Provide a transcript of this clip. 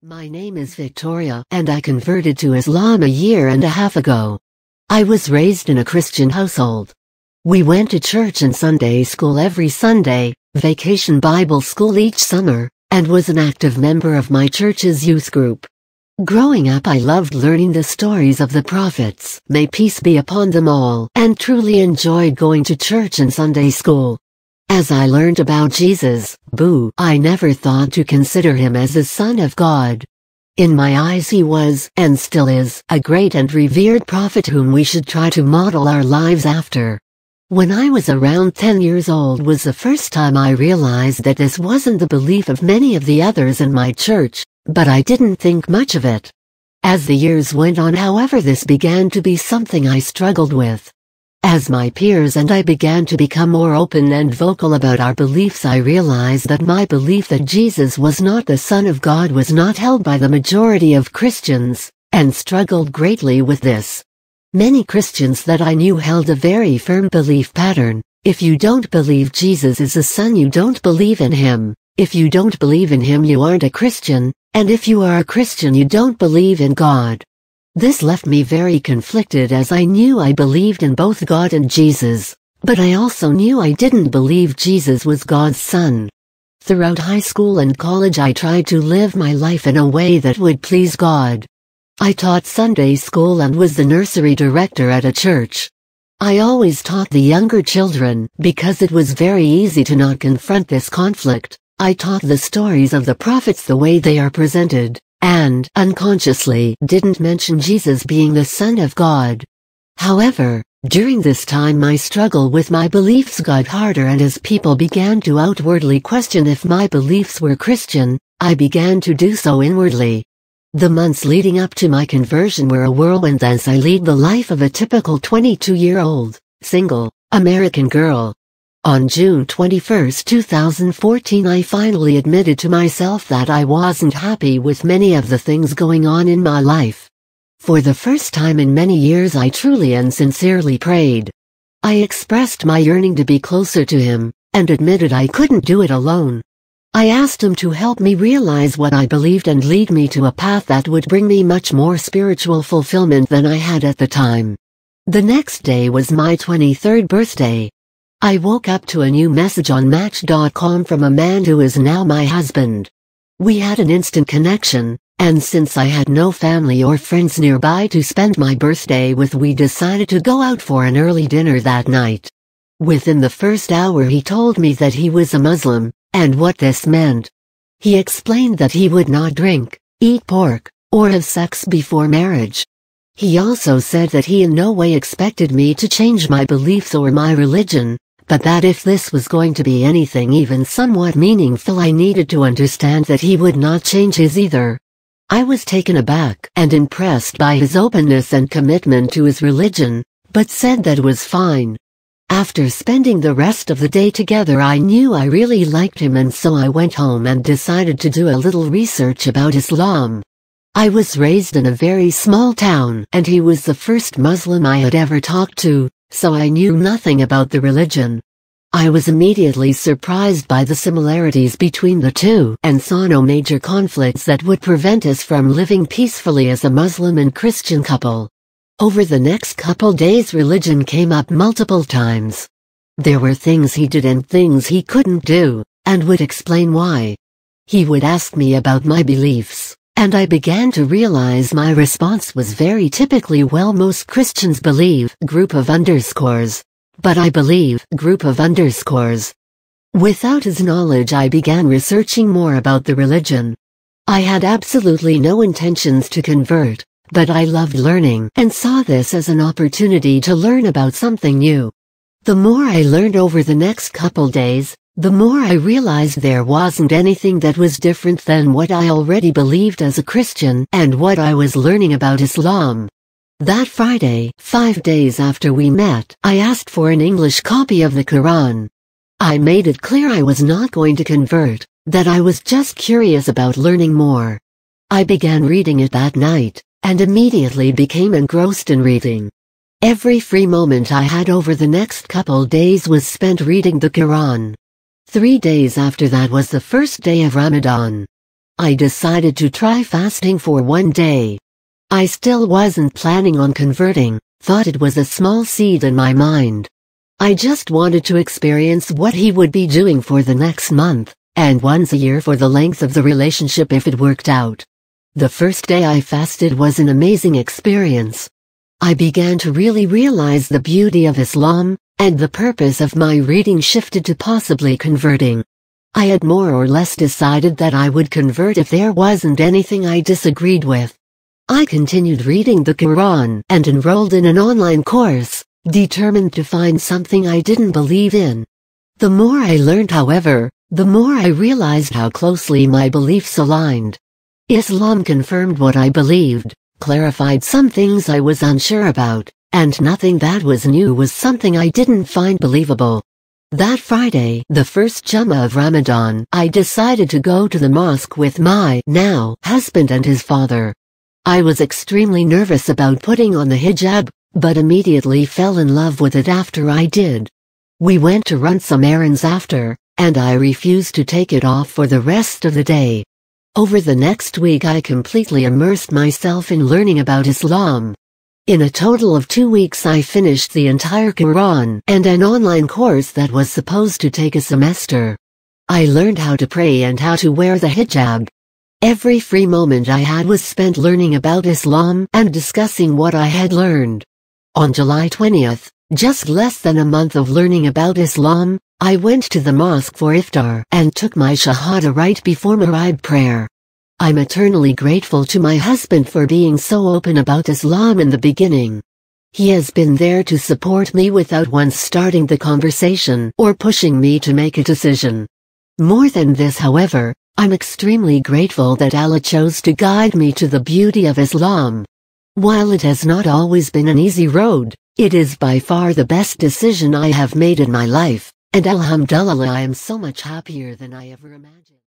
My name is Victoria, and I converted to Islam a year and a half ago. I was raised in a Christian household. We went to church and Sunday school every Sunday, vacation Bible school each summer, and was an active member of my church's youth group. Growing up, I loved learning the stories of the prophets, may peace be upon them all, and truly enjoyed going to church and Sunday school. As I learned about Jesus, I never thought to consider him as the Son of God. In my eyes he was, and still is, a great and revered prophet whom we should try to model our lives after. When I was around 10 years old was the first time I realized that this wasn't the belief of many of the others in my church, but I didn't think much of it. As the years went on, however, this began to be something I struggled with. As my peers and I began to become more open and vocal about our beliefs, I realized that my belief that Jesus was not the Son of God was not held by the majority of Christians, and struggled greatly with this. Many Christians that I knew held a very firm belief pattern: if you don't believe Jesus is the Son, you don't believe in him; if you don't believe in him, you aren't a Christian, and if you are a Christian, you don't believe in God. This left me very conflicted, as I knew I believed in both God and Jesus, but I also knew I didn't believe Jesus was God's Son. Throughout high school and college, I tried to live my life in a way that would please God. I taught Sunday school and was the nursery director at a church. I always taught the younger children, because it was very easy to not confront this conflict. I taught the stories of the prophets the way they are presented, and, unconsciously, didn't mention Jesus being the Son of God. However, during this time my struggle with my beliefs got harder, and as people began to outwardly question if my beliefs were Christian, I began to do so inwardly. The months leading up to my conversion were a whirlwind as I lead the life of a typical 22-year-old, single, American girl. On June 21, 2014, I finally admitted to myself that I wasn't happy with many of the things going on in my life. For the first time in many years, I truly and sincerely prayed. I expressed my yearning to be closer to him, and admitted I couldn't do it alone. I asked him to help me realize what I believed and lead me to a path that would bring me much more spiritual fulfillment than I had at the time. The next day was my 23rd birthday. I woke up to a new message on Match.com from a man who is now my husband. We had an instant connection, and since I had no family or friends nearby to spend my birthday with, we decided to go out for an early dinner that night. Within the first hour, he told me that he was a Muslim, and what this meant. He explained that he would not drink, eat pork, or have sex before marriage. He also said that he in no way expected me to change my beliefs or my religion, but that if this was going to be anything even somewhat meaningful, I needed to understand that he would not change his either. I was taken aback and impressed by his openness and commitment to his religion, but said that was fine. After spending the rest of the day together, I knew I really liked him, and so I went home and decided to do a little research about Islam. I was raised in a very small town, and he was the first Muslim I had ever talked to, so I knew nothing about the religion. I was immediately surprised by the similarities between the two, and saw no major conflicts that would prevent us from living peacefully as a Muslim and Christian couple. Over the next couple days, religion came up multiple times. There were things he did and things he couldn't do, and would explain why. He would ask me about my beliefs, and I began to realize my response was very typically, well, most Christians believe, but I believe, Without his knowledge, I began researching more about the religion. I had absolutely no intentions to convert, but I loved learning and saw this as an opportunity to learn about something new. The more I learned over the next couple days, the more I realized there wasn't anything that was different than what I already believed as a Christian and what I was learning about Islam. That Friday, 5 days after we met, I asked for an English copy of the Quran. I made it clear I was not going to convert, that I was just curious about learning more. I began reading it that night, and immediately became engrossed in reading. Every free moment I had over the next couple days was spent reading the Quran. 3 days after that was the first day of Ramadan. I decided to try fasting for one day. I still wasn't planning on converting, thought it was a small seed in my mind. I just wanted to experience what he would be doing for the next month, and once a year for the length of the relationship if it worked out. The first day I fasted was an amazing experience. I began to really realize the beauty of Islam, and the purpose of my reading shifted to possibly converting. I had more or less decided that I would convert if there wasn't anything I disagreed with. I continued reading the Quran and enrolled in an online course, determined to find something I didn't believe in. The more I learned, however, the more I realized how closely my beliefs aligned. Islam confirmed what I believed, clarified some things I was unsure about, and nothing that was new was something I didn't find believable. That Friday, the first Jummah of Ramadan, I decided to go to the mosque with my now husband and his father. I was extremely nervous about putting on the hijab, but immediately fell in love with it after I did. We went to run some errands after, and I refused to take it off for the rest of the day. Over the next week I completely immersed myself in learning about Islam. In a total of 2 weeks I finished the entire Quran and an online course that was supposed to take a semester. I learned how to pray and how to wear the hijab. Every free moment I had was spent learning about Islam and discussing what I had learned. On July 20th, just less than a month of learning about Islam, I went to the mosque for iftar and took my shahada right before Maghrib prayer. I'm eternally grateful to my husband for being so open about Islam in the beginning. He has been there to support me without once starting the conversation or pushing me to make a decision. More than this, however, I'm extremely grateful that Allah chose to guide me to the beauty of Islam. While it has not always been an easy road, it is by far the best decision I have made in my life, and alhamdulillah I am so much happier than I ever imagined.